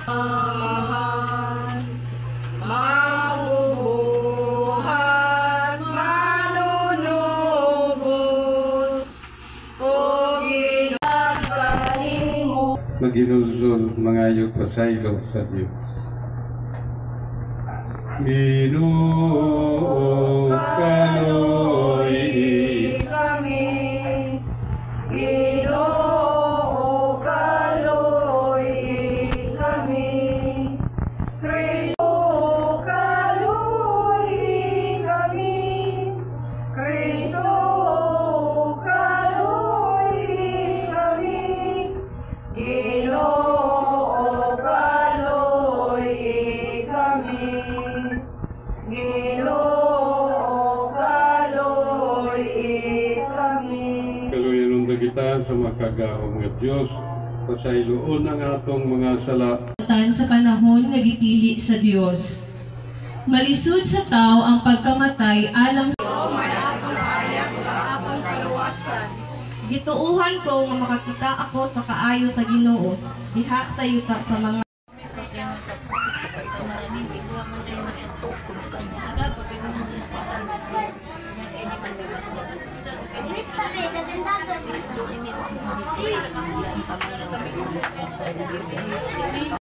Mahal, mabubuhan, manunubos, o ginagaling mo. Maginulsol mangayog pasaylo sa Diyos. Ginoo kaloy kami, Ginoo kaloy kami, Kristo kaloy kami, Kristo kaloy kami, Ginoo kaloy kami, Ginoo kaloy kami. kaluyan kita sa makagaong nga Diyos, pasayloon ang atong mga sala. Sa panahon nga gipili sa Dios. Malisod sa tao ang pagkamatay alang sa Gituuhan ko nga makakita ako sa kaayo sa Ginoo diha sa yuta sa mga